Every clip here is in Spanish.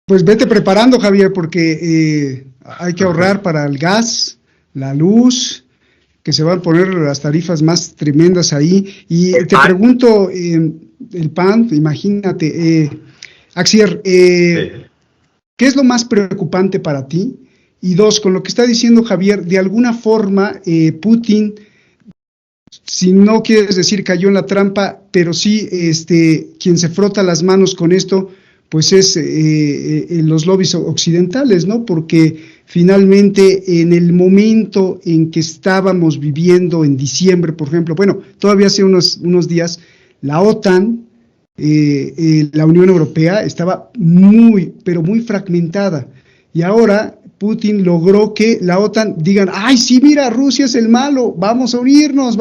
Pues vete preparando, Javier, porque hay que ahorrar para el gas, la luz, que se van a poner las tarifas más tremendas ahí. Y te pregunto, el pan, imagínate, Axier, Sí. ¿qué es lo más preocupante para ti? Y dos, con lo que está diciendo Javier, de alguna forma Putin, si no quieres decir cayó en la trampa, pero sí quien se frota las manos con esto, pues es los lobbies occidentales, ¿no? Porque finalmente en el momento en que estábamos viviendo en diciembre, por ejemplo, bueno, todavía hace unos días, la OTAN, la Unión Europea estaba muy, pero muy fragmentada. Y ahora Putin logró que la OTAN digan, ay, sí, mira, Rusia es el malo, vamos a unirnos,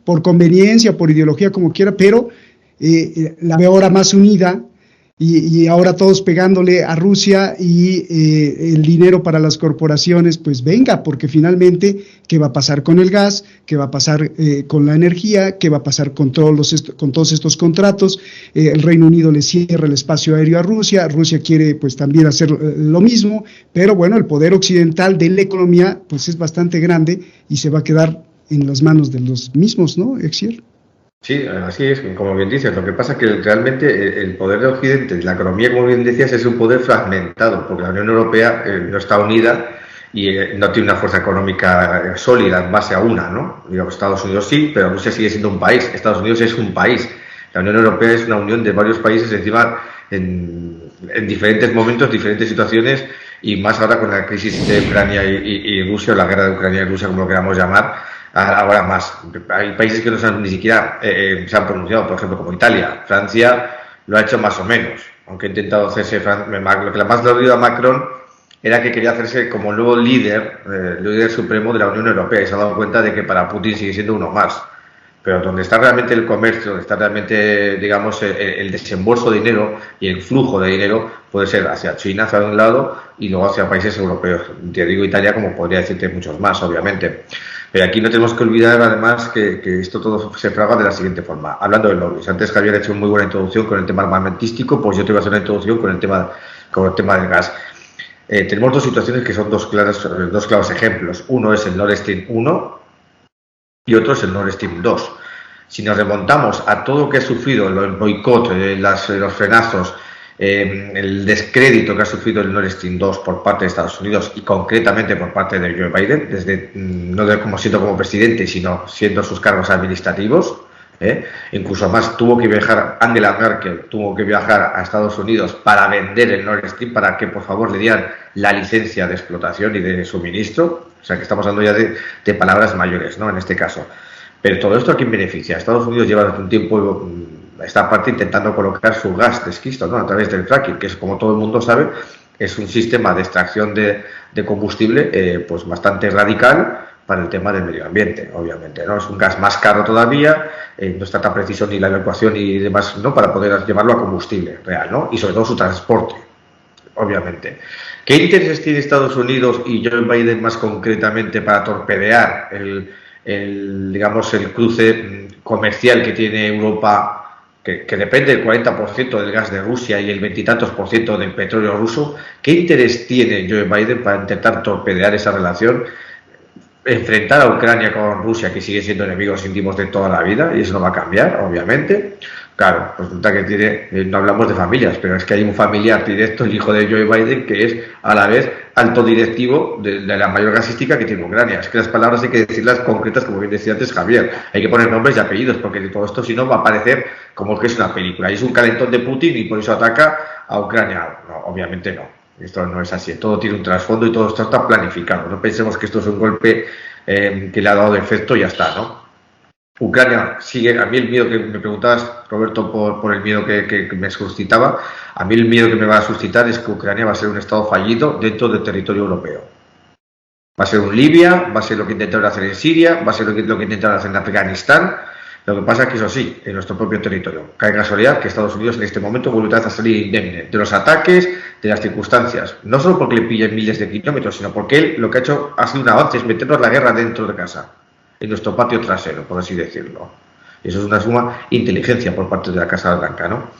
por conveniencia, por ideología, como quiera, pero la veo ahora más unida y ahora todos pegándole a Rusia y el dinero para las corporaciones, pues venga, porque finalmente, ¿qué va a pasar con el gas? ¿Qué va a pasar con la energía? ¿Qué va a pasar con todos estos contratos? El Reino Unido le cierra el espacio aéreo a Rusia, Rusia quiere pues también hacer lo mismo, pero bueno, el poder occidental de la economía pues es bastante grande y se va a quedar en las manos de los mismos, ¿no, Exier? Sí, así es, como bien dices. Lo que pasa es que realmente el poder de Occidente, la economía, como bien decías, es un poder fragmentado, porque la Unión Europea no está unida y no tiene una fuerza económica sólida en base a una, ¿no? Digamos, Estados Unidos sí, pero Rusia sigue siendo un país. Estados Unidos es un país. La Unión Europea es una unión de varios países, encima en diferentes momentos, diferentes situaciones, y más ahora con la crisis de Ucrania y Rusia, o la guerra de Ucrania y Rusia, como lo queramos llamar. Ahora más. Hay países que no se han, ni siquiera se han pronunciado, por ejemplo, como Italia. Francia lo ha hecho más o menos, aunque ha intentado hacerse. Lo que más le ha oído a Macron era que quería hacerse como el nuevo líder supremo de la Unión Europea, y se ha dado cuenta de que para Putin sigue siendo uno más. Pero donde está realmente el comercio, donde está realmente, digamos, el desembolso de dinero y el flujo de dinero, puede ser hacia China, hacia un lado, y luego hacia países europeos. Te digo Italia, como podría decirte muchos más, obviamente. Pero aquí no tenemos que olvidar, además, que esto todo se fraga de la siguiente forma. Hablando de lobbies, antes Javier ha hecho una muy buena introducción con el tema armamentístico, pues yo te voy a hacer una introducción con el tema del gas. Tenemos dos situaciones que son dos claros ejemplos. Uno es el Nord Stream 1 y otro es el Nord Stream 2. Si nos remontamos a todo lo que ha sufrido el boicot, los frenazos, el descrédito que ha sufrido el Nord Stream 2 por parte de Estados Unidos y concretamente por parte de Joe Biden, no como siendo como presidente, sino siendo sus cargos administrativos, incluso más tuvo que viajar Angela Merkel, tuvo que viajar a Estados Unidos para vender el Nord Stream, para que por favor le dieran la licencia de explotación y de suministro. O sea que estamos hablando ya de palabras mayores, ¿no? En este caso. Pero todo esto, ¿a quién beneficia? Estados Unidos lleva hace un tiempo esta parte intentando colocar su gas de esquisto, ¿no? A través del fracking, que es, como todo el mundo sabe, es un sistema de extracción de combustible pues bastante radical para el tema del medio ambiente, obviamente, ¿no? Es un gas más caro todavía, no está tan preciso ni la evacuación y demás, ¿no? Para poder llevarlo a combustible real, ¿no? Y sobre todo su transporte, obviamente. ¿Qué intereses tiene Estados Unidos y Joe Biden más concretamente para torpedear digamos, el cruce comercial que tiene Europa, que depende del 40% del gas de Rusia y el veintitantos por ciento del petróleo ruso? ¿Qué interés tiene Joe Biden para intentar torpedear esa relación, enfrentar a Ucrania con Rusia, que sigue siendo enemigos íntimos de toda la vida, y eso no va a cambiar, obviamente? Claro, pues resulta que no hablamos de familias, pero es que hay un familiar directo, el hijo de Joe Biden, que es a la vez alto directivo de la mayor gasística que tiene Ucrania. Es que las palabras hay que decirlas concretas, como bien decía antes Javier. Hay que poner nombres y apellidos, porque de todo esto, si no, va a parecer como que es una película. Y es un calentón de Putin y por eso ataca a Ucrania. No, obviamente no. Esto no es así. Todo tiene un trasfondo y todo esto está planificado. No pensemos que esto es un golpe que le ha dado de efecto y ya está, ¿no? Ucrania sigue. A mí el miedo que me preguntabas, Roberto, por el miedo que me suscitaba, a mí el miedo que me va a suscitar es que Ucrania va a ser un estado fallido dentro del territorio europeo. Va a ser un Libia, va a ser lo que intentaron hacer en Siria, va a ser lo que intentaron hacer en Afganistán. Lo que pasa es que eso sí, en nuestro propio territorio. Cae casualidad que Estados Unidos en este momento vuelve a salir indemne de los ataques, de las circunstancias. No solo porque le pillen miles de kilómetros, sino porque él lo que ha hecho ha sido un avance, es meternos la guerra dentro de casa, en nuestro patio trasero, por así decirlo. Y eso es una suma inteligencia por parte de la Casa Blanca, ¿no?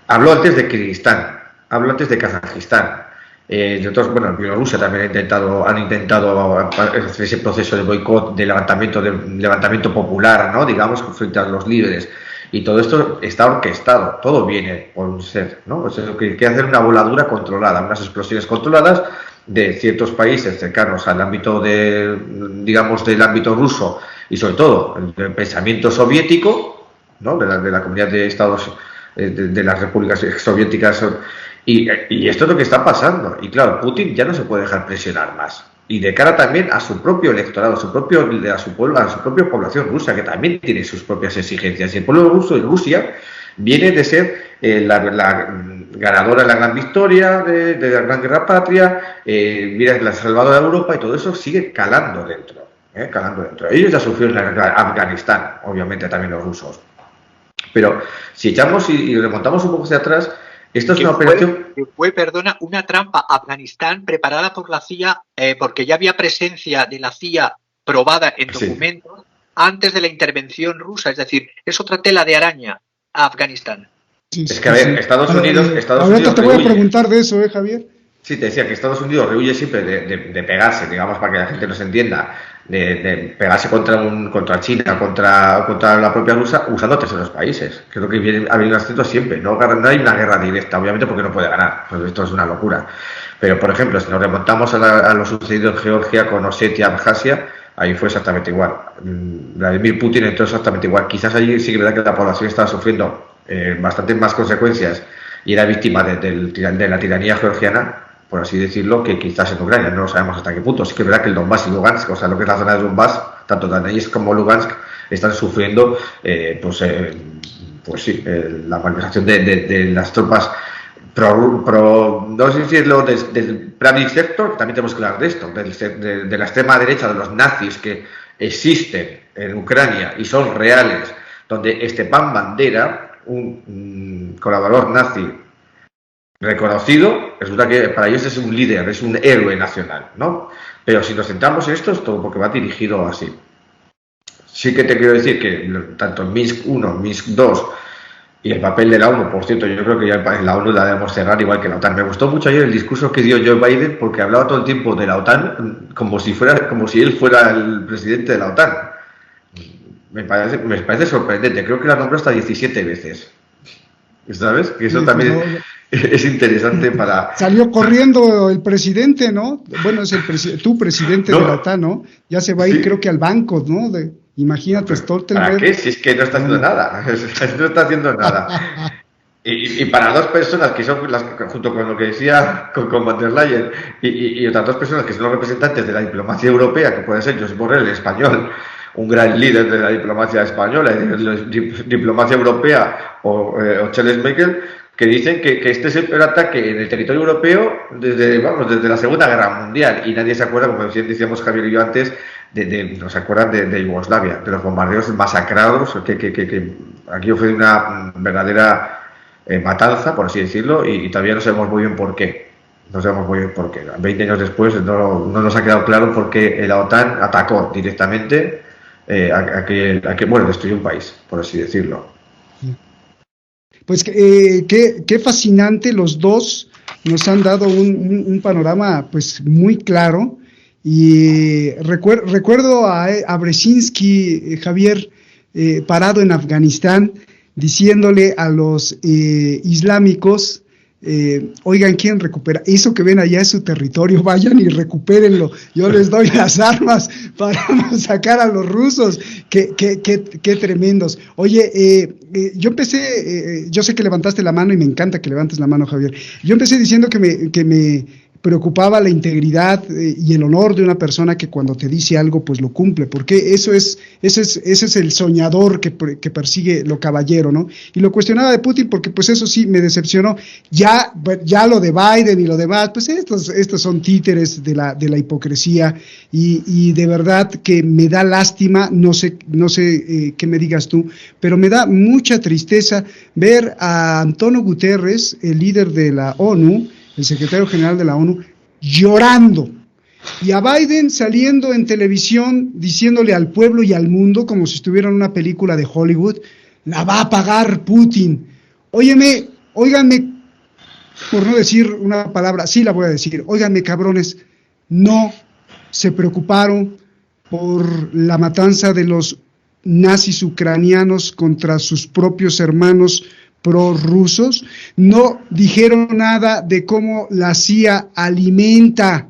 Habló antes de Kirguistán. hablo antes de Kazajistán. De otros, bueno, Bielorrusia también han intentado hacer ese proceso de boicot, de levantamiento popular, ¿no? Digamos, frente a los líderes. Y todo esto está orquestado, todo viene por un ser, ¿no? O sea, que hacer una voladura controlada, unas explosiones controladas de ciertos países cercanos al ámbito digamos, del ámbito ruso y sobre todo del pensamiento soviético, ¿no? De la comunidad de estados, de las repúblicas soviéticas. Y esto es lo que está pasando. Y claro, Putin ya no se puede dejar presionar más. Y de cara también a su propio electorado, a su propia población rusa, que también tiene sus propias exigencias. Y el pueblo ruso y Rusia viene de ser la ganadora de la gran victoria, de la gran guerra patria, viene la salvadora de Europa, y todo eso sigue calando dentro. Calando dentro. Ellos ya sufrieron en Afganistán, obviamente también los rusos. Pero si echamos y remontamos un poco hacia atrás, esto es una operación... Perdona, una trampa. Afganistán preparada por la CIA, porque ya había presencia de la CIA probada en documentos antes de la intervención rusa. Es decir, es otra tela de araña a Afganistán. Es que, a ver, Estados Unidos ahorita te voy a preguntar de eso, Javier. Sí, te decía que Estados Unidos rehuye siempre de pegarse, digamos, para que la gente nos entienda, de pegarse contra China, contra la propia Rusia, usando terceros países. Creo que ha venido haciendo siempre. No hay una guerra directa, obviamente, porque no puede ganar. Pues esto es una locura. Pero, por ejemplo, si nos remontamos a lo sucedido en Georgia con Osetia, Abjasia, ahí fue exactamente igual. Vladimir Putin entró exactamente igual. Quizás allí sí que es verdad que la población estaba sufriendo bastantes más consecuencias y era víctima de la tiranía georgiana, por así decirlo, que quizás en Ucrania. No lo sabemos hasta qué punto. Sí que es verdad que el Donbass y Lugansk, o sea, lo que es la zona de Donbass, tanto Donetsk como Lugansk, están sufriendo la malversación de las tropas no sé si decirlo del Pravich sector, también tenemos que hablar de esto, de la extrema derecha, de los nazis que existen en Ucrania y son reales, donde Stepan Bandera, un colaborador nazi reconocido, resulta que para ellos es un líder, es un héroe nacional, ¿no? Pero si nos centramos en esto, es todo porque va dirigido así. Sí que te quiero decir que tanto en Minsk 1, Minsk 2 y el papel de la ONU, por cierto, yo creo que ya la ONU la debemos cerrar igual que la OTAN. Me gustó mucho ayer el discurso que dio Joe Biden, porque hablaba todo el tiempo de la OTAN como si él fuera el presidente de la OTAN. Me parece sorprendente. Creo que la nombró hasta 17 veces. ¿Sabes? Que eso también es interesante para... Salió corriendo el presidente, ¿no? Bueno, es tu presidente de la OTAN, ¿no? Ya se va a ir, creo que al banco, ¿no? Imagínate, Stoltenberg. ¿Para qué? Si es que no está haciendo nada. No está haciendo nada. Y para dos personas que son junto con lo que decía con Van der Leyen y otras dos personas que son los representantes de la diplomacia europea, que puede ser Josep Borrell, el español, un gran líder de la diplomacia española y de la diplomacia europea, o Charles Michel, que dicen que este es el peor ataque en el territorio europeo desde la Segunda Guerra Mundial, y nadie se acuerda, como decíamos Javier y yo antes, no se acuerdan de Yugoslavia, de los bombardeos masacrados, que aquí fue una verdadera matanza, por así decirlo, y todavía no sabemos muy bien por qué. No sabemos muy bien por qué. 20 años después no nos ha quedado claro por qué la OTAN atacó directamente destruyó un país, por así decirlo. Pues qué fascinante, los dos nos han dado un panorama pues muy claro, y recuerdo a Brzezinski, Javier, parado en Afganistán, diciéndole a los islámicos, oigan, ¿quién recupera? Eso que ven allá es su territorio, vayan y recupérenlo, yo les doy las armas para sacar a los rusos. Qué tremendos. Oye, yo empecé, yo sé que levantaste la mano y me encanta que levantes la mano, Javier. Yo empecé diciendo que me preocupaba la integridad y el honor de una persona que cuando te dice algo pues lo cumple, porque ese es el soñador que persigue lo caballero, ¿no? Y lo cuestionaba de Putin porque pues eso sí me decepcionó. Ya lo de Biden y lo demás, pues estos son títeres de la hipocresía, y de verdad que me da lástima, no sé qué me digas tú, pero me da mucha tristeza ver a Antonio Guterres, el líder de la ONU, el secretario general de la ONU, llorando, y a Biden saliendo en televisión diciéndole al pueblo y al mundo, como si estuviera en una película de Hollywood, la va a pagar Putin. Óigame, por no decir una palabra, sí la voy a decir, óiganme cabrones, no se preocuparon por la matanza de los nazis ucranianos contra sus propios hermanos prorrusos, no dijeron nada de cómo la CIA alimenta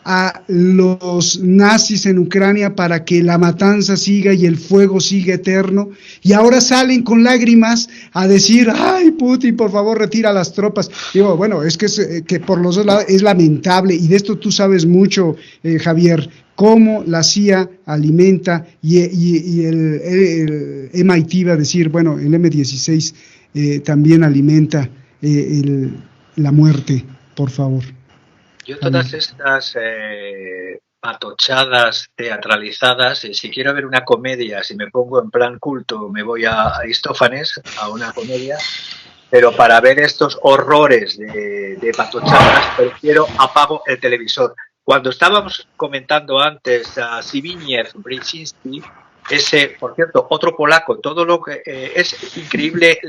a los nazis en Ucrania para que la matanza siga y el fuego siga eterno, y ahora salen con lágrimas a decir, ay Putin, por favor retira las tropas. Digo, bueno, es que por los dos lados es lamentable, y de esto tú sabes mucho, Javier, cómo la CIA alimenta y el MIT va a decir, bueno, el M16 también alimenta la muerte, por favor. Yo todas estas patochadas teatralizadas, si quiero ver una comedia, si me pongo en plan culto, me voy a Aristófanes, a una comedia, pero para ver estos horrores de patochadas, prefiero apago el televisor. Cuando estábamos comentando antes a Zbigniew Brzezinski, ese, por cierto, otro polaco, todo lo que es increíble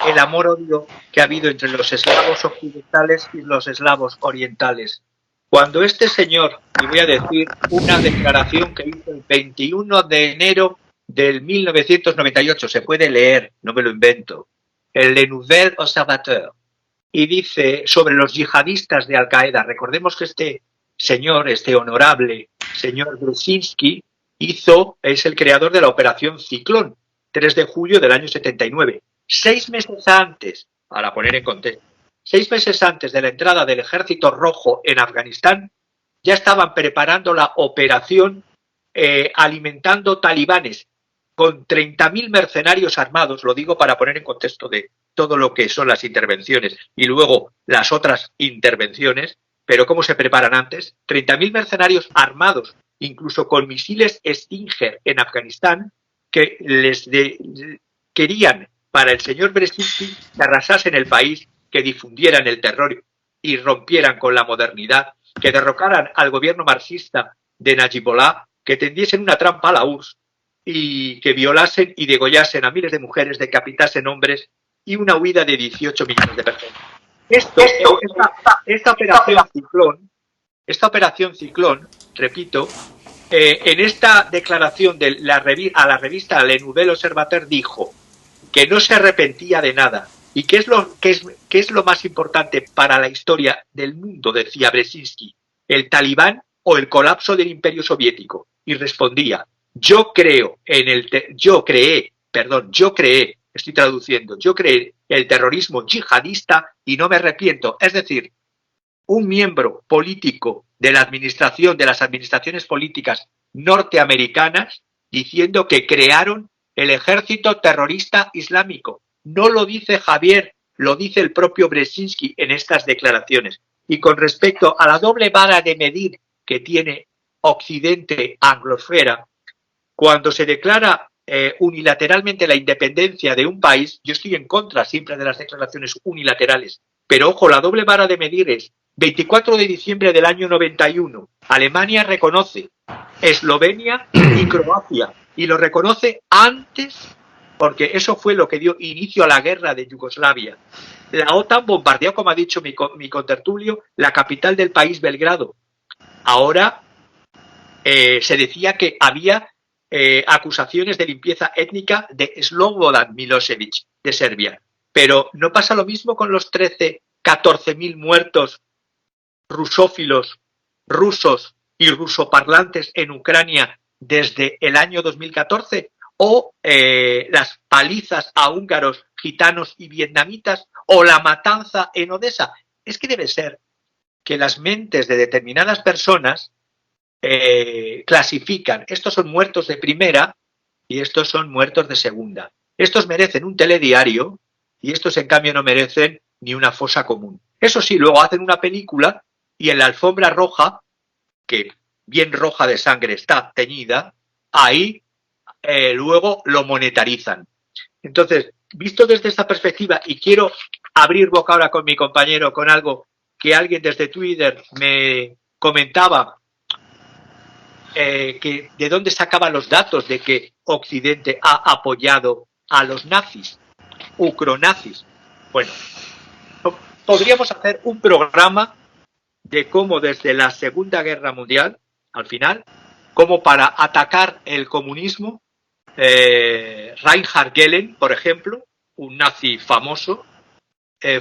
el amor-odio que ha habido entre los eslavos occidentales y los eslavos orientales. Cuando este señor, y voy a decir una declaración que hizo el 21 de enero del 1998, se puede leer, no me lo invento, el Le Nouvel Observateur, y dice sobre los yihadistas de Al-Qaeda, recordemos que este señor, este honorable señor Brzezinski, es el creador de la Operación Ciclón, 3 de julio del año 79. 6 meses antes, para poner en contexto, 6 meses antes de la entrada del Ejército Rojo en Afganistán, ya estaban preparando la operación alimentando talibanes con 30.000 mercenarios armados, lo digo para poner en contexto de todo lo que son las intervenciones y luego las otras intervenciones, pero ¿cómo se preparan antes? 30.000 mercenarios armados, incluso con misiles Stinger en Afganistán, que querían para el señor Brzezinski que arrasasen el país, que difundieran el terror y rompieran con la modernidad, que derrocaran al gobierno marxista de Najibullah, que tendiesen una trampa a la URSS y que violasen y degollasen a miles de mujeres, decapitasen hombres y una huida de 18 millones de personas. Esta operación Ciclón, repito, en esta declaración de a la revista Le Nouvel Observateur dijo que no se arrepentía de nada. ¿Y qué es lo más importante para la historia del mundo?, decía Brzezinski, ¿el Talibán o el colapso del Imperio Soviético? Y respondía, yo creé el terrorismo yihadista y no me arrepiento. Es decir, un miembro político de las administraciones políticas norteamericanas diciendo que crearon el ejército terrorista islámico. No lo dice Javier, lo dice el propio Brzezinski en estas declaraciones. Y con respecto a la doble vara de medir que tiene Occidente anglosfera, cuando se declara unilateralmente la independencia de un país, yo estoy en contra siempre de las declaraciones unilaterales, pero ojo, la doble vara de medir es 24 de diciembre del año 91, Alemania reconoce Eslovenia y Croacia, y lo reconoce antes, porque eso fue lo que dio inicio a la guerra de Yugoslavia. La OTAN bombardeó, como ha dicho mi contertulio, la capital del país, Belgrado. Ahora se decía que había acusaciones de limpieza étnica de Slobodan Milosevic de Serbia. Pero ¿no pasa lo mismo con los 14.000 muertos rusófilos, rusos y rusoparlantes en Ucrania desde el año 2014? ¿O las palizas a húngaros, gitanos y vietnamitas? ¿O la matanza en Odessa? Es que debe ser que las mentes de determinadas personas clasifican, estos son muertos de primera y estos son muertos de segunda. Estos merecen un telediario y estos en cambio no merecen ni una fosa común. Eso sí, luego hacen una película y en la alfombra roja, que bien roja de sangre está teñida, ahí luego lo monetarizan. Entonces, visto desde esta perspectiva, y quiero abrir boca ahora con mi compañero con algo que alguien desde Twitter me comentaba, que de dónde sacaba los datos de que Occidente ha apoyado a los nazis, ucronazis. Bueno, podríamos hacer un programa de cómo desde la Segunda Guerra Mundial, al final, como para atacar el comunismo, Reinhard Gehlen, por ejemplo, un nazi famoso,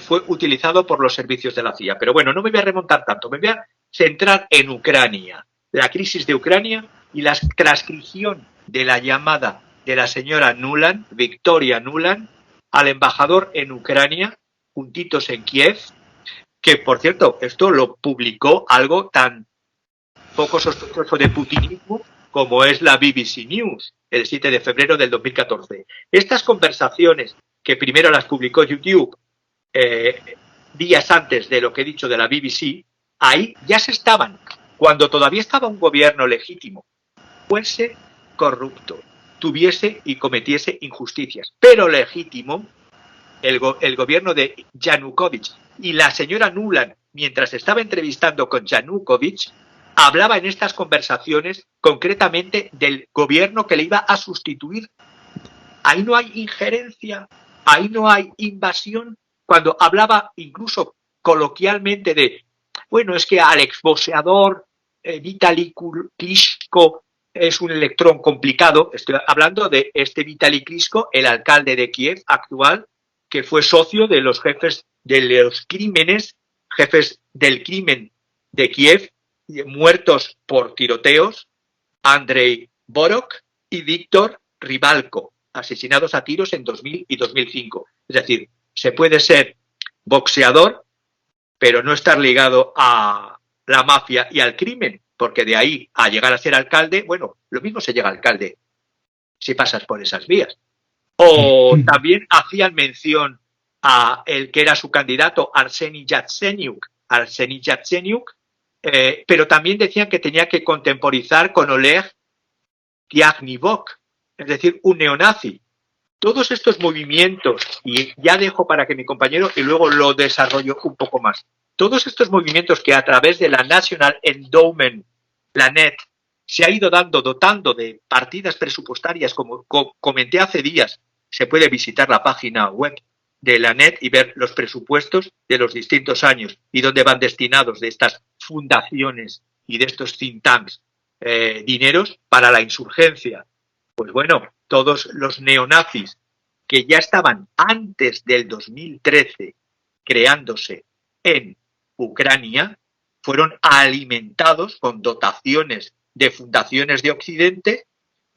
fue utilizado por los servicios de la CIA. Pero bueno, no me voy a remontar tanto, me voy a centrar en Ucrania, la crisis de Ucrania y la transcripción de la llamada de la señora Nuland, Victoria Nuland, al embajador en Ucrania, juntitos en Kiev, que por cierto, esto lo publicó algo tan poco sospechoso de putinismo como es la BBC News, el 7 de febrero del 2014. Estas conversaciones, que primero las publicó YouTube días antes de lo que he dicho de la BBC, ahí ya se estaban, cuando todavía estaba un gobierno legítimo, fuese corrupto, tuviese y cometiese injusticias, pero legítimo, el gobierno de Yanukovych y la señora Nuland, mientras estaba entrevistando con Yanukovych, hablaba en estas conversaciones concretamente del gobierno que le iba a sustituir. Ahí no hay injerencia, ahí no hay invasión. Cuando hablaba incluso coloquialmente de, bueno, es que al exboxeador Vitaly Klitschko es un electrón complicado. Estoy hablando de este Vitaly Klitschko, el alcalde de Kiev actual, que fue socio de los jefes de los crímenes, jefes del crimen de Kiev, muertos por tiroteos, Andrei Borok y Víctor Ribalko, asesinados a tiros en 2000 y 2005. Es decir, se puede ser boxeador, pero no estar ligado a la mafia y al crimen, porque de ahí a llegar a ser alcalde, bueno, lo mismo se llega a alcalde si pasas por esas vías. O también hacían mención a el que era su candidato, Arseniy Yatsenyuk, pero también decían que tenía que contemporizar con Oleg Tiagnivok, es decir, un neonazi. Todos estos movimientos, y ya dejo para que mi compañero y luego lo desarrollo un poco más, todos estos movimientos que a través de la National Endowment, la NET, se ha ido dotando de partidas presupuestarias, como comenté hace días, se puede visitar la página web de la NET y ver los presupuestos de los distintos años y dónde van destinados de estas fundaciones y de estos think tanks dineros para la insurgencia. Pues bueno, todos los neonazis que ya estaban antes del 2013 creándose en Ucrania fueron alimentados con dotaciones de fundaciones de Occidente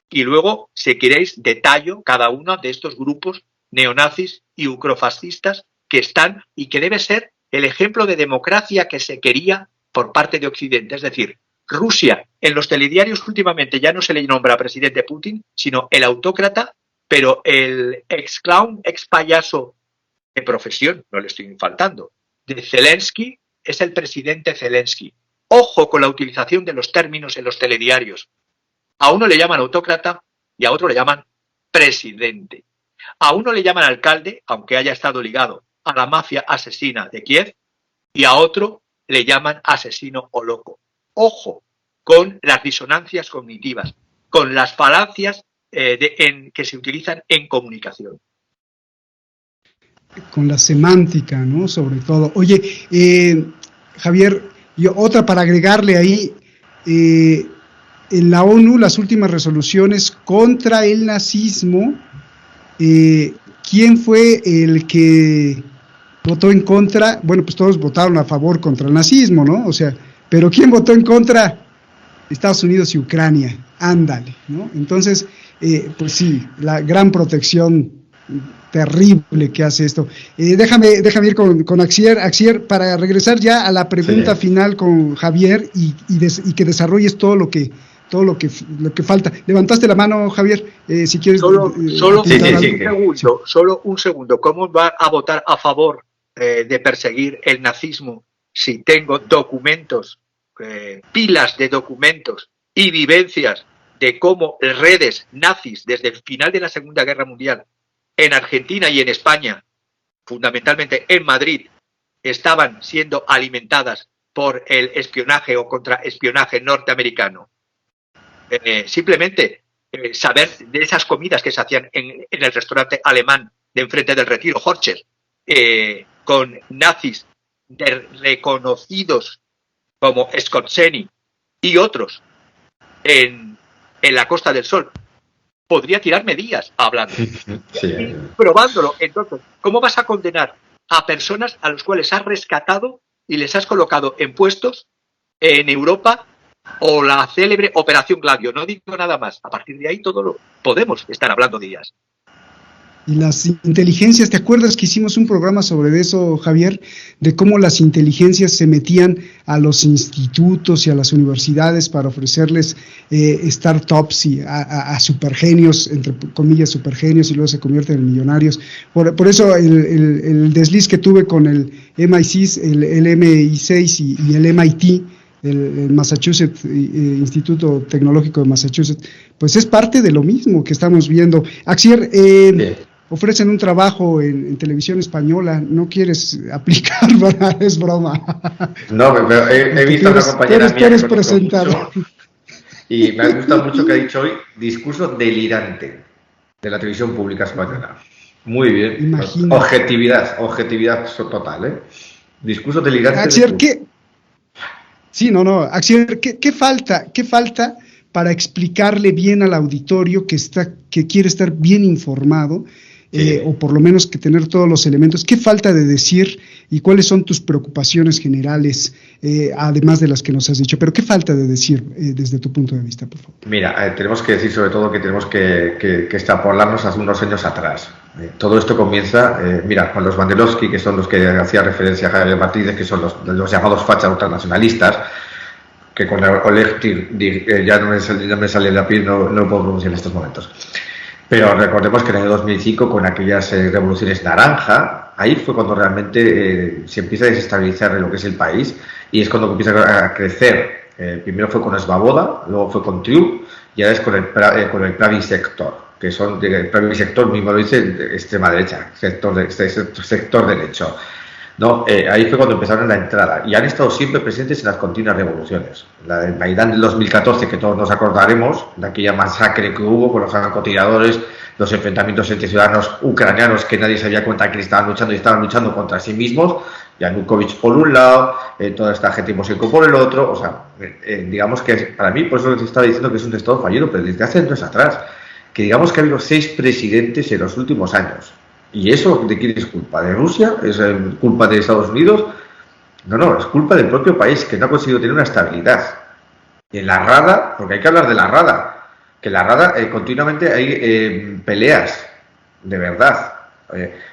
y luego, si queréis, detallo cada uno de estos grupos neonazis y ucrofascistas que están y que debe ser el ejemplo de democracia que se quería por parte de Occidente. Es decir, Rusia, en los telediarios últimamente ya no se le nombra presidente Putin, sino el autócrata, pero el ex clown, ex payaso de profesión, no le estoy faltando, de Zelensky, es el presidente Zelensky. Ojo con la utilización de los términos en los telediarios. A uno le llaman autócrata y a otro le llaman presidente. A uno le llaman alcalde, aunque haya estado ligado a la mafia asesina de Kiev, y a otro le llaman asesino o loco. Ojo con las disonancias cognitivas, con las falacias que se utilizan en comunicación. Con la semántica, ¿no? Sobre todo. Oye, Javier, otra para agregarle ahí, en la ONU, las últimas resoluciones contra el nazismo, ¿quién fue el que votó en contra? Bueno, pues todos votaron a favor contra el nazismo, ¿no? O sea, pero ¿quién votó en contra? Estados Unidos y Ucrania, ándale, ¿no? Entonces, pues sí, la gran protección terrible que hace esto. Déjame ir con Axier para regresar ya a la pregunta final con Javier y que desarrolles todo lo que falta. Levantaste la mano, Javier, si quieres. Solo un segundo. ¿Cómo va a votar a favor de perseguir el nazismo si tengo documentos, pilas de documentos y vivencias de cómo redes nazis desde el final de la Segunda Guerra Mundial en Argentina y en España, fundamentalmente en Madrid, estaban siendo alimentadas por el espionaje o contraespionaje norteamericano? Simplemente saber de esas comidas que se hacían en el restaurante alemán de enfrente del Retiro, Horcher, con nazis reconocidos como Skorzeny y otros en la Costa del Sol, podría tirarme días hablando, Sí. probándolo. Entonces, ¿cómo vas a condenar a personas a los cuales has rescatado y les has colocado en puestos en Europa, o la célebre Operación Gladio? No digo nada más. A partir de ahí todo lo podemos estar hablando días. Y las inteligencias, ¿te acuerdas que hicimos un programa sobre eso, Javier? De cómo las inteligencias se metían a los institutos y a las universidades para ofrecerles startups y a supergenios, entre comillas supergenios, y luego se convierten en millonarios. Por eso el desliz que tuve con el MI6, el MI6 y el MIT, el Massachusetts, Instituto Tecnológico de Massachusetts, pues es parte de lo mismo que estamos viendo. Axier, ofrecen un trabajo en televisión española, ¿no quieres aplicar, verdad? Es broma. No, pero he visto a una compañera mía. Tú eres presentador. Y me ha gustado mucho que ha dicho hoy, discurso delirante de la televisión pública española. Muy bien. Imagínate. Objetividad total, ¿eh? Discurso delirante. Axier, Axier, ¿qué falta para explicarle bien al auditorio que quiere estar bien informado? O por lo menos que tener todos los elementos. ¿Qué falta de decir y cuáles son tus preocupaciones generales, además de las que nos has dicho? Pero ¿qué falta de decir desde tu punto de vista, por favor? Mira, tenemos que decir sobre todo que tenemos que extrapolarnos hace unos años atrás. Todo esto comienza, con los Banderovsky, que son los que hacía referencia a Javier Martínez, que son los llamados fachas ultranacionalistas, que con Oleg ya no me sale la piel, no lo puedo pronunciar en estos momentos. Pero recordemos que en el año 2005, con aquellas revoluciones naranja, ahí fue cuando realmente se empieza a desestabilizar lo que es el país, y es cuando empieza a crecer. Primero fue con Svoboda, luego fue con Triumph, y ahora es con el Pravi Sector, que son el Pravi Sector, mismo lo dice, de extrema derecha, sector derecho. ¿No? Ahí fue cuando empezaron la entrada, y han estado siempre presentes en las continuas revoluciones. La del Maidán del 2014, que todos nos acordaremos, de aquella masacre que hubo con los francotiradores, los enfrentamientos entre ciudadanos ucranianos que nadie se había cuenta que estaban luchando y estaban luchando contra sí mismos, Yanukovych por un lado, toda esta gente Moshenko por el otro. O sea, digamos que para mí, por eso les estaba diciendo que es un estado fallido, pero desde hace años atrás, que digamos que ha habido 6 presidentes en los últimos años. ¿Y eso de quién es culpa? ¿De Rusia? ¿Es culpa de Estados Unidos? No, es culpa del propio país, que no ha conseguido tener una estabilidad. Y en la Rada, porque hay que hablar de la Rada, que la Rada continuamente hay peleas, de verdad.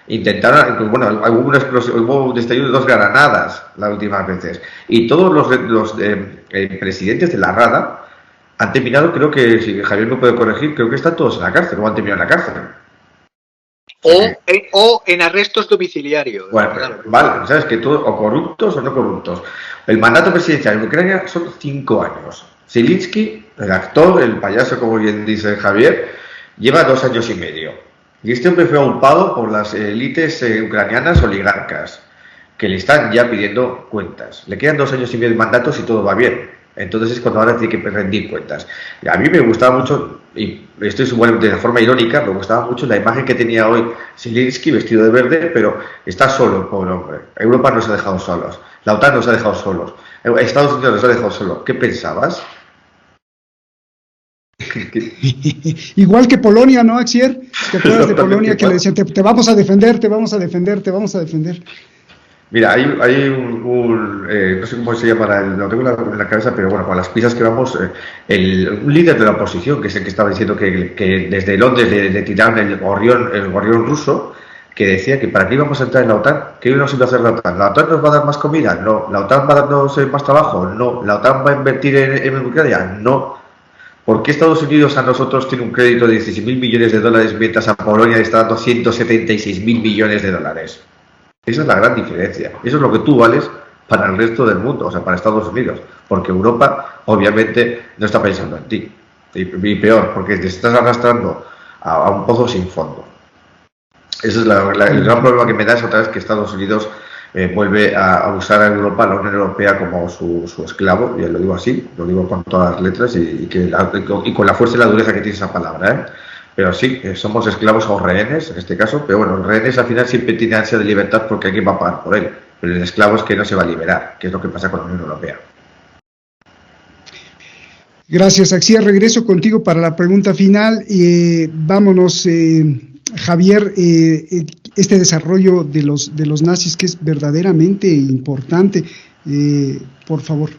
Intentaron, hubo un estallido de 2 granadas las últimas veces. Y todos los presidentes de la Rada han terminado, creo que, si Javier me puede corregir, creo que están todos en la cárcel, o han terminado en la cárcel. O en arrestos domiciliarios. Bueno, vale, sabes que todos, o corruptos o no corruptos. El mandato presidencial en Ucrania son 5 años. Zelensky, el actor, el payaso, como bien dice Javier, lleva 2 años y medio. Y este hombre fue aupado por las élites ucranianas oligarcas, que le están ya pidiendo cuentas. Le quedan 2 años y medio de mandato si todo va bien. Entonces es cuando ahora tiene que rendir cuentas. Y a mí me gustaba mucho, y esto es de forma irónica, me gustaba mucho la imagen que tenía hoy Zelensky vestido de verde, pero está solo el pobre hombre. Europa nos ha dejado solos, la OTAN nos ha dejado solos, Estados Unidos nos ha dejado solos. ¿Qué pensabas? Igual que Polonia, ¿no, Axier? ¿Te acuerdas de Polonia que le decían, te vamos a defender, te vamos a defender, te vamos a defender? Mira, hay no sé cómo se llama, lo tengo en la cabeza, pero bueno, con las pistas que vamos, un líder de la oposición, que es el que estaba diciendo que desde Londres le tiraron el gorrión ruso, que decía que para qué íbamos a entrar en la OTAN, ¿qué nos iba a hacer la OTAN? ¿La OTAN nos va a dar más comida? No. ¿La OTAN va a darnos más trabajo? No. ¿La OTAN va a invertir en Ucrania? No. ¿Por qué Estados Unidos a nosotros tiene un crédito de 16.000 millones de dólares mientras a Polonia le está dando 176.000 millones de dólares? Esa es la gran diferencia. Eso es lo que tú vales para el resto del mundo, o sea, para Estados Unidos. Porque Europa, obviamente, no está pensando en ti. Y peor, porque te estás arrastrando a un pozo sin fondo. Ese es el gran problema que me da, es otra vez que Estados Unidos vuelve a usar a Europa, a la Unión Europea, como su esclavo, y lo digo así, lo digo con todas las letras y con la fuerza y la dureza que tiene esa palabra, Pero sí, somos esclavos o rehenes, en este caso, pero bueno, los rehenes al final siempre tienen ansia de libertad porque alguien va a pagar por él, pero el esclavo es que no se va a liberar, que es lo que pasa con la Unión Europea. Gracias, Axier. Regreso contigo para la pregunta final. Vámonos, Javier, este desarrollo de los nazis que es verdaderamente importante. Por favor.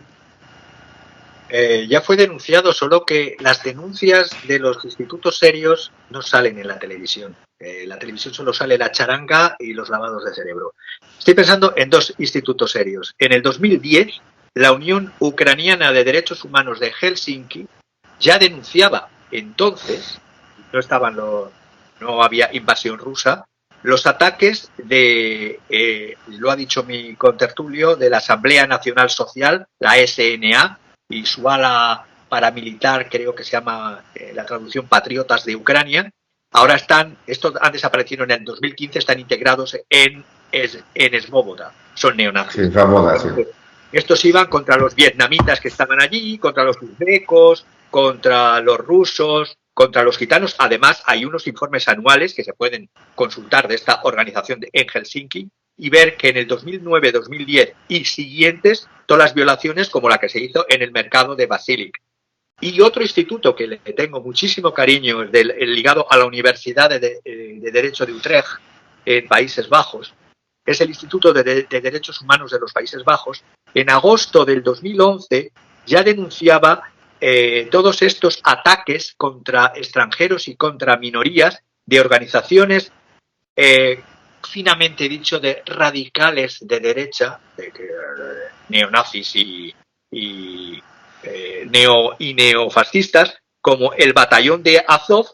Ya fue denunciado, solo que las denuncias de los institutos serios no salen en la televisión. En la televisión solo sale la charanga y los lavados de cerebro. Estoy pensando en dos institutos serios. En el 2010, la Unión Ucraniana de Derechos Humanos de Helsinki ya denunciaba entonces, no había invasión rusa, los ataques lo ha dicho mi contertulio, de la Asamblea Nacional Social, la SNA, y su ala paramilitar, creo que se llama la traducción Patriotas de Ucrania. Ahora estos han desaparecido en el 2015, están integrados en Svoboda, son neonazis. Sí, Svoboda, sí. Estos iban contra los vietnamitas que estaban allí, contra los uzbecos, contra los rusos, contra los gitanos. Además, hay unos informes anuales que se pueden consultar de esta organización en Helsinki y ver que en el 2009, 2010 y siguientes, todas las violaciones como la que se hizo en el mercado de Basilik. Y otro instituto que le tengo muchísimo cariño, ligado a la Universidad de Derecho de Utrecht, en Países Bajos, es el Instituto de Derechos Humanos de los Países Bajos. En agosto del 2011 ya denunciaba todos estos ataques contra extranjeros y contra minorías de organizaciones, finamente dicho, de radicales de derecha, neonazis y neofascistas, como el batallón de Azov,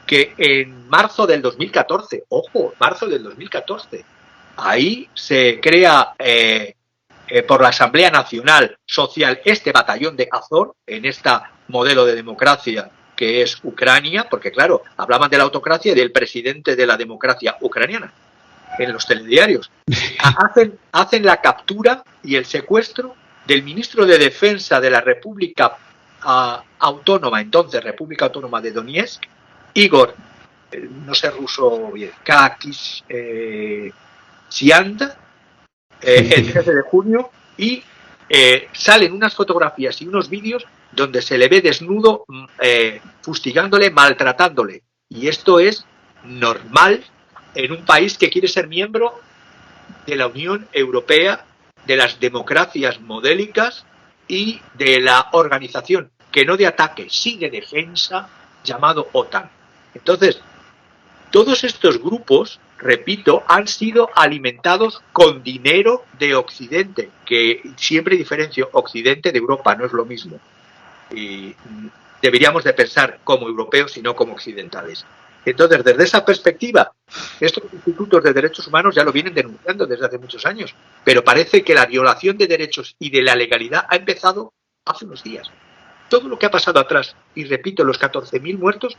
que en marzo del 2014, marzo del 2014, ahí se crea por la Asamblea Nacional Social este batallón de Azov, en este modelo de democracia que es Ucrania, porque claro, hablaban de la autocracia y del presidente de la democracia ucraniana en los telediarios. Hacen la captura y el secuestro del ministro de Defensa de la República Autónoma, entonces República Autónoma de Donetsk, Igor, no sé ruso bien, Sianda, el 13 de junio, y salen unas fotografías y unos vídeos donde se le ve desnudo, fustigándole, maltratándole. Y esto es normal en un país que quiere ser miembro de la Unión Europea, de las democracias modélicas y de la organización, que no de ataque, sí de defensa, llamado OTAN. Entonces, todos estos grupos, repito, han sido alimentados con dinero de Occidente, que siempre diferencio Occidente de Europa, no es lo mismo. Y deberíamos de pensar como europeos y no como occidentales. Entonces, desde esa perspectiva, estos institutos de derechos humanos ya lo vienen denunciando desde hace muchos años, pero parece que la violación de derechos y de la legalidad ha empezado hace unos días. Todo lo que ha pasado atrás, y repito, los 14.000 muertos,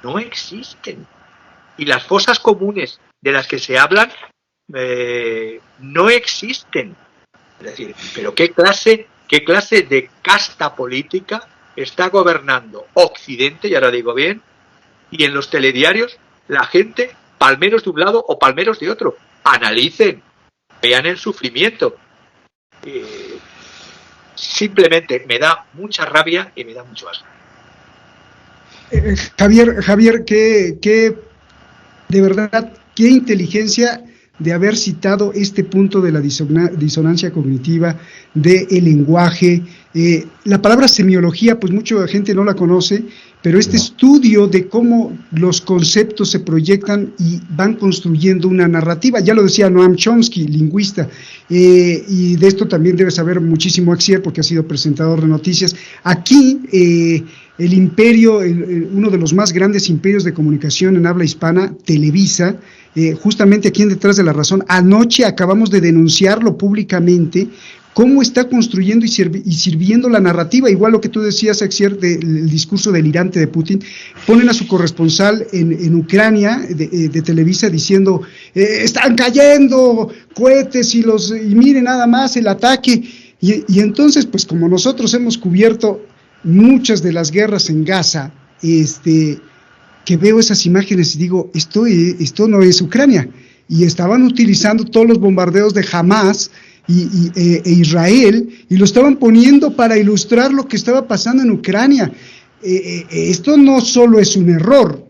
no existen. Y las fosas comunes de las que se hablan no existen. Es decir, pero ¿qué clase de casta política está gobernando Occidente, y ahora digo bien, y en los telediarios la gente, palmeros de un lado o palmeros de otro? Analicen, vean el sufrimiento. Simplemente me da mucha rabia y me da mucho asco. Javier, de verdad, qué inteligencia de haber citado este punto de la disonancia cognitiva, del lenguaje. La palabra semiología, pues mucha gente no la conoce, pero este estudio de cómo los conceptos se proyectan y van construyendo una narrativa, ya lo decía Noam Chomsky, lingüista, y de esto también debe saber muchísimo Axier, porque ha sido presentador de noticias. Aquí, el imperio, uno de los más grandes imperios de comunicación en habla hispana, Televisa, justamente aquí en Detrás de la Razón, anoche acabamos de denunciarlo públicamente, cómo está construyendo y sirviendo la narrativa, igual lo que tú decías, Axier, del discurso delirante de Putin. Ponen a su corresponsal en Ucrania, de Televisa, diciendo, están cayendo cohetes y miren nada más el ataque, y entonces, pues como nosotros hemos cubierto muchas de las guerras en Gaza, que veo esas imágenes y digo, esto no es Ucrania. Y estaban utilizando todos los bombardeos de Hamas e Israel, y lo estaban poniendo para ilustrar lo que estaba pasando en Ucrania. Esto no solo es un error,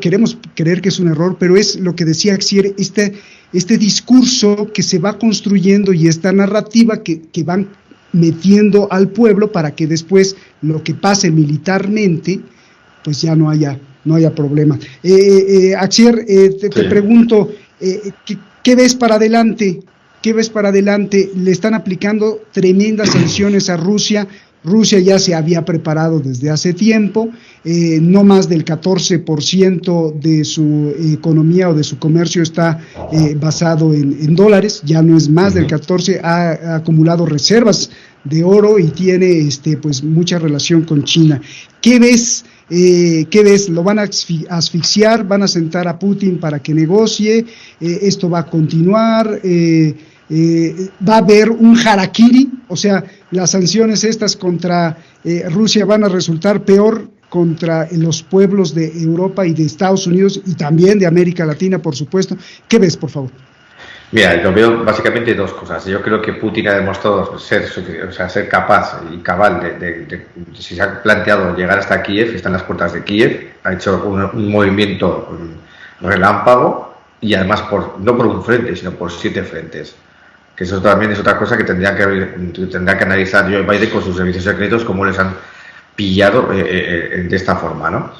queremos creer que es un error, pero es lo que decía Axier, este discurso que se va construyendo y esta narrativa que van metiendo al pueblo para que después lo que pase militarmente, pues ya no haya problema. Axier, te pregunto, ¿qué ves para adelante? ¿Qué ves para adelante? Le están aplicando tremendas sanciones a Rusia. Rusia ya se había preparado desde hace tiempo, no más del 14% de su economía o de su comercio está basado en dólares, ya no es más del 14%, ha acumulado reservas de oro y tiene pues mucha relación con China. ¿Qué ves? ¿Lo van a asfixiar? ¿Van a sentar a Putin para que negocie? ¿Esto va a continuar? ¿Va a haber un harakiri? O sea, las sanciones estas contra Rusia van a resultar peor contra los pueblos de Europa y de Estados Unidos y también de América Latina, por supuesto. ¿Qué ves, por favor? Mira, yo veo básicamente dos cosas. Yo creo que Putin ha demostrado ser capaz y cabal si se ha planteado llegar hasta Kiev, está en las puertas de Kiev, ha hecho un movimiento relámpago y además no por un frente, sino por 7 frentes. Que eso también es otra cosa que tendrá que analizar Joe Biden con sus servicios secretos, cómo les han pillado de esta forma, ¿no?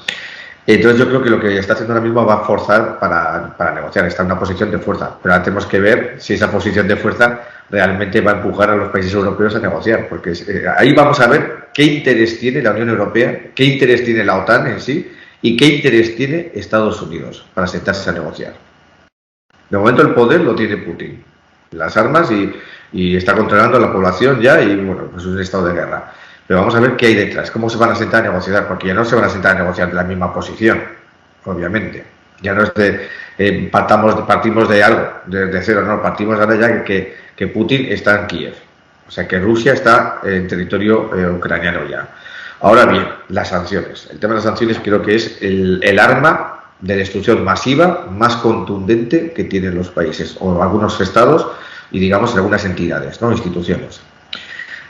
Entonces yo creo que lo que está haciendo ahora mismo va a forzar para negociar, está en una posición de fuerza, pero ahora tenemos que ver si esa posición de fuerza realmente va a empujar a los países europeos a negociar, porque ahí vamos a ver qué interés tiene la Unión Europea, qué interés tiene la OTAN en sí y qué interés tiene Estados Unidos para sentarse a negociar. De momento el poder lo tiene Putin, las armas y está controlando la población ya y bueno, pues es un estado de guerra. Pero vamos a ver qué hay detrás, cómo se van a sentar a negociar, porque ya no se van a sentar a negociar de la misma posición, obviamente. Ya no es partimos de algo, de cero, no, partimos ahora ya que Putin está en Kiev. O sea, que Rusia está en territorio ucraniano ya. Ahora bien, las sanciones. El tema de las sanciones creo que es el arma de destrucción masiva más contundente que tienen los países, o algunos estados y digamos algunas entidades, ¿no? Instituciones.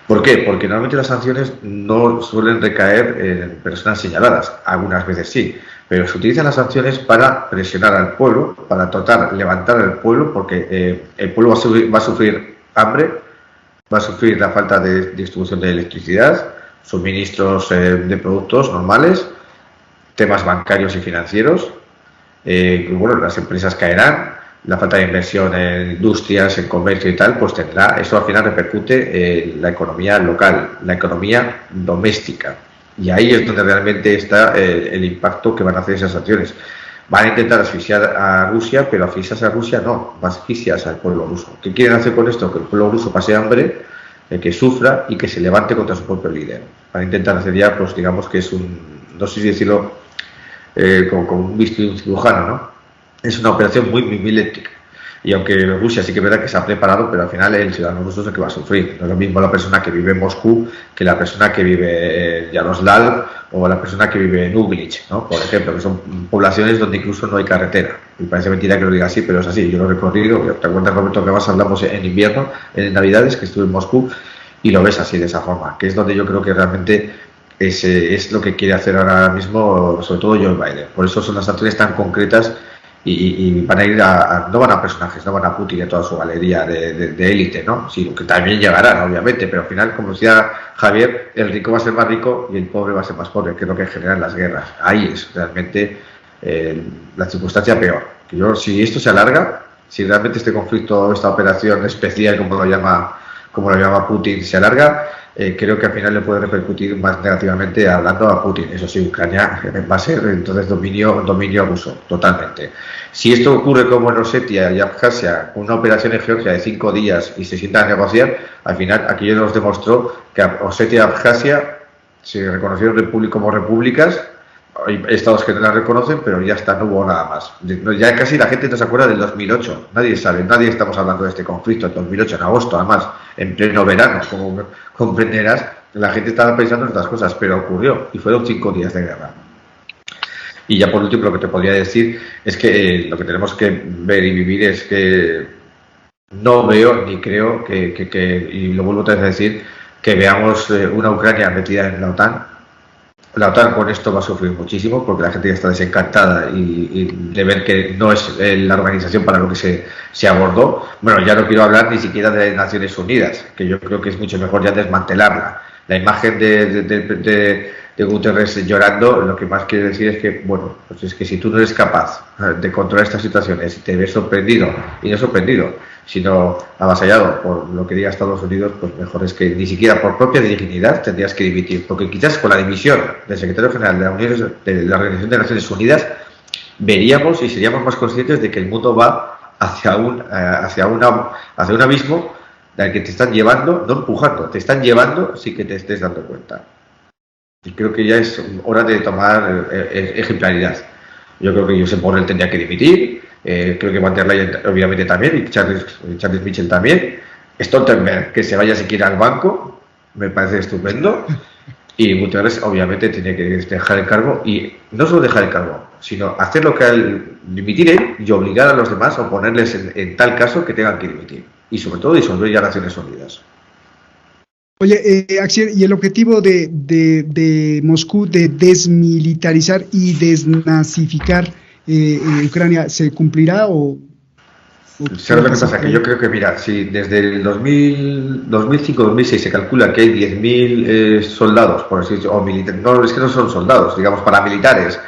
¿Por qué? Porque normalmente las sanciones no suelen recaer en personas señaladas, algunas veces sí, pero se utilizan las sanciones para presionar al pueblo, para tratar de levantar al pueblo, porque el pueblo va a sufrir hambre, va a sufrir la falta de distribución de electricidad, suministros de productos normales, temas bancarios y financieros, bueno, las empresas caerán, la falta de inversión en industrias, en comercio y tal, pues eso al final repercute en la economía local, la economía doméstica. Y ahí es donde realmente está el impacto que van a hacer esas sanciones. Van a intentar asfixiar a Rusia, pero asfixiar a Rusia no, asfixiar al pueblo ruso. ¿Qué quieren hacer con esto? Que el pueblo ruso pase hambre, que sufra y que se levante contra su propio líder. Van a intentar hacer ya, pues digamos que es no sé si decirlo como un bisturí de un cirujano, ¿no? Es una operación muy mimética. Y aunque Rusia sí que es verdad que se ha preparado, pero al final el ciudadano ruso es el que va a sufrir. No es lo mismo la persona que vive en Moscú que la persona que vive en Yaroslav o la persona que vive en Uglich, ¿no? Por ejemplo, que son poblaciones donde incluso no hay carretera. Y parece mentira que lo diga así, pero es así. Yo lo he recorrido. ¿Te acuerdas, Roberto, que más hablamos en invierno, en Navidades, que estuve en Moscú? Y lo ves así, de esa forma, que es donde yo creo que realmente es lo que quiere hacer ahora mismo, sobre todo Joe Biden. Por eso son las sanciones tan concretas. Y van a ir no van a personajes, no van a Putin y a toda su galería de élite, ¿no? Sí, que también llegarán, obviamente, pero al final, como decía Javier, el rico va a ser más rico y el pobre va a ser más pobre, que es lo que generan las guerras. Ahí es realmente la circunstancia peor. Si esto se alarga, si realmente este conflicto, esta operación especial, como lo llama Putin, se alarga, creo que al final le puede repercutir más negativamente hablando a Putin. Eso sí, Ucrania va a ser entonces dominio ruso, totalmente. Si esto ocurre como en Osetia y Abjasia, una operación en Georgia de 5 días y se sientan a negociar, al final aquello nos demostró que Osetia y Abjasia se reconocieron como repúblicas. Hay estados que no las reconocen, pero ya está, no hubo nada más. Ya casi la gente no se acuerda del 2008. Nadie estamos hablando de este conflicto, en 2008, en agosto, además, en pleno verano, como comprenderás, la gente estaba pensando en otras cosas, pero ocurrió y fueron 5 días de guerra. Y ya por último, lo que te podría decir es que lo que tenemos que ver y vivir es que no veo ni creo y lo vuelvo otra vez a decir, que veamos una Ucrania metida en la OTAN. La OTAN con esto va a sufrir muchísimo porque la gente ya está desencantada y de ver que no es la organización para lo que se abordó. Bueno, ya no quiero hablar ni siquiera de Naciones Unidas, que yo creo que es mucho mejor ya desmantelarla. La imagen de Guterres llorando, lo que más quiere decir es que, bueno, pues es que si tú no eres capaz de controlar estas situaciones y te ves sorprendido, y no sorprendido, sino avasallado por lo que diga Estados Unidos, pues mejor es que ni siquiera por propia dignidad tendrías que dimitir, porque quizás con la dimisión del secretario general de la Organización de Naciones Unidas veríamos y seríamos más conscientes de que el mundo va hacia un abismo al que te están llevando, no empujando, te están llevando sin que te estés dando cuenta. Y creo que ya es hora de tomar ejemplaridad. Yo creo que Josep Borrell tendría que dimitir, creo que Van der Leyen obviamente también, y Charles Michel también. Stoltenberg, que se vaya siquiera al banco, me parece estupendo. Y Guterres obviamente tiene que dejar el cargo, y no solo dejar el cargo, sino hacer lo que dimitir él y obligar a los demás a ponerles en tal caso que tengan que dimitir. Y sobre todo disolver ya Naciones Unidas. Oye, Axier, ¿y el objetivo de Moscú de desmilitarizar y desnazificar Ucrania se cumplirá o ¿sabes lo que pasa? Que yo creo que, mira, si desde el 2005-2006 se calcula que hay 10.000 soldados, por así decirlo, o militares, no, es que no son soldados, digamos, paramilitares,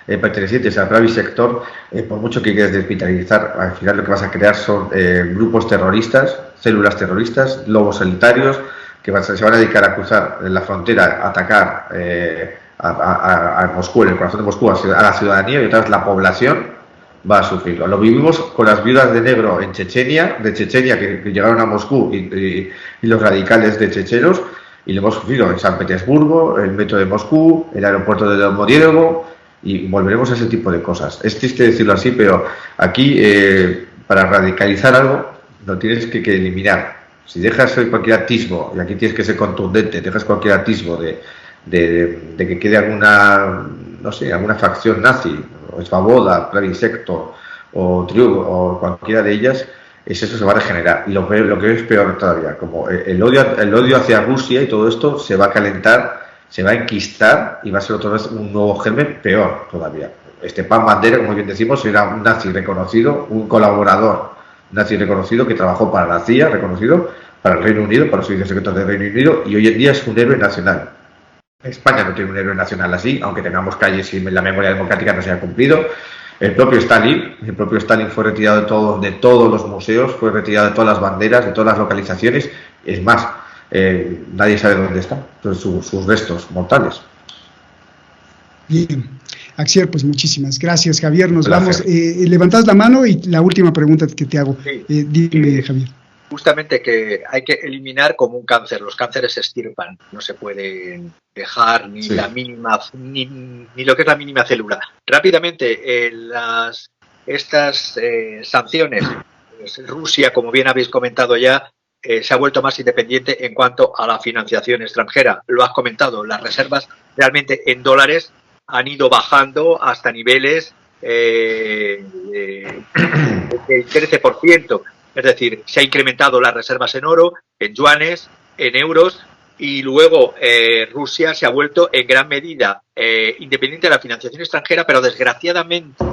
pertenecientes al privado sector, por mucho que quieras desmilitarizar, al final lo que vas a crear son grupos terroristas, células terroristas, lobos solitarios, que se van a dedicar a cruzar la frontera, a atacar a Moscú, en el corazón de Moscú, a la ciudadanía, y otra vez la población va a sufrirlo. Lo vivimos con las viudas de negro en Chechenia, que llegaron a Moscú, y los radicales de chechenos, y lo hemos sufrido en San Petersburgo, el metro de Moscú, el aeropuerto de Domodedovo, y volveremos a ese tipo de cosas. Es triste decirlo así, pero aquí, para radicalizar algo, lo tienes que eliminar. Si dejas cualquier atisbo, y aquí tienes que ser contundente, dejas cualquier atisbo de que quede alguna facción nazi, o Svoboda, Pravý Sektor, o Triugo, o cualquiera de ellas, eso se va a regenerar. Y lo que es peor todavía, como el odio hacia Rusia y todo esto se va a calentar, se va a enquistar y va a ser otra vez un nuevo germen peor todavía. Stepan Bandera, como bien decimos, era un nazi reconocido, un colaborador nazi reconocido que trabajó para la CIA, reconocido para el Reino Unido, para los servicios secretos del Reino Unido, y hoy en día es un héroe nacional. España no tiene un héroe nacional así, aunque tengamos calles y la memoria democrática no se haya cumplido. El propio Stalin fue retirado de todos los museos, fue retirado de todas las banderas, de todas las localizaciones. Es más, nadie sabe dónde están sus restos mortales. Bien. Axier, pues muchísimas gracias, Javier. Nos vamos. Levantad la mano y la última pregunta que te hago. Sí. Dime, Javier. Justamente que hay que eliminar como un cáncer. Los cánceres se extirpan, no se pueden dejar ni la mínima, ni lo que es la mínima célula. Rápidamente, estas sanciones, pues Rusia, como bien habéis comentado ya, se ha vuelto más independiente en cuanto a la financiación extranjera. Lo has comentado, las reservas realmente en dólares han ido bajando hasta niveles del 13%. Es decir, se ha incrementado las reservas en oro, en yuanes, en euros, y luego Rusia se ha vuelto en gran medida independiente de la financiación extranjera, pero desgraciadamente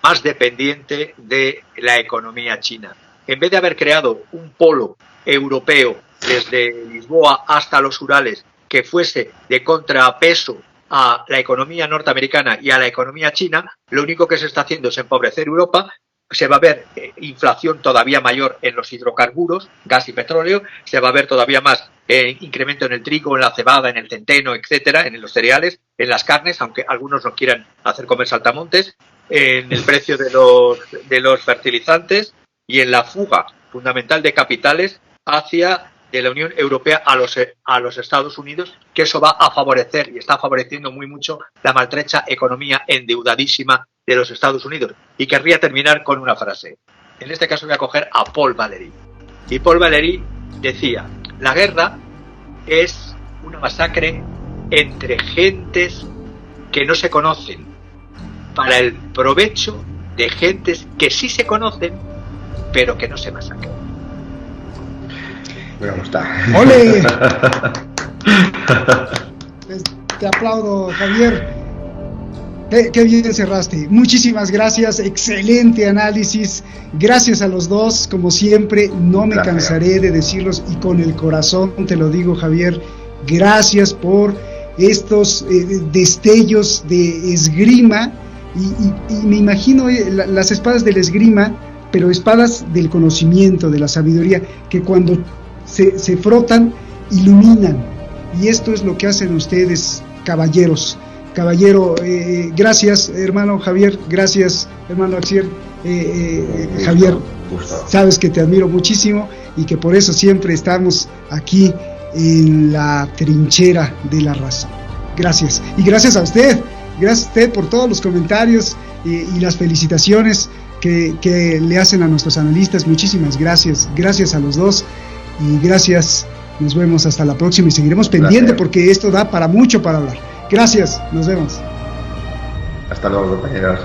más dependiente de la economía china. En vez de haber creado un polo europeo desde Lisboa hasta los Urales que fuese de contrapeso a la economía norteamericana y a la economía china, lo único que se está haciendo es empobrecer Europa. Se va a ver inflación todavía mayor en los hidrocarburos, gas y petróleo, se va a ver todavía más incremento en el trigo, en la cebada, en el centeno, etcétera, en los cereales, en las carnes, aunque algunos no quieran hacer comer saltamontes, en el precio de los fertilizantes y en la fuga fundamental de capitales hacia de la Unión Europea a los Estados Unidos, que eso va a favorecer y está favoreciendo muy mucho la maltrecha economía endeudadísima de los Estados Unidos. Y querría terminar con una frase. En este caso voy a coger a Paul Valéry. Y Paul Valéry decía: la guerra es una masacre entre gentes que no se conocen, para el provecho de gentes que sí se conocen, pero que no se masacran. Bueno, está. ¡Ole! Te aplaudo, Javier. Qué bien cerraste. Muchísimas gracias. Excelente análisis. Gracias a los dos, como siempre. No me cansaré de decirlos y con el corazón te lo digo, Javier. Gracias por estos destellos de esgrima. Y me imagino las espadas del esgrima, pero espadas del conocimiento, de la sabiduría, que cuando se frotan, iluminan. Y esto es lo que hacen ustedes, caballeros. Caballero, gracias, hermano Javier, gracias, hermano Axier. Javier, sabes que te admiro muchísimo y que por eso siempre estamos aquí en la trinchera de la razón. Gracias. Y gracias a usted por todos los comentarios y las felicitaciones que le hacen a nuestros analistas. Muchísimas gracias. Gracias a los dos y gracias. Nos vemos hasta la próxima y seguiremos pendiente porque esto da para mucho para hablar. Gracias, nos vemos. Hasta luego, compañeros.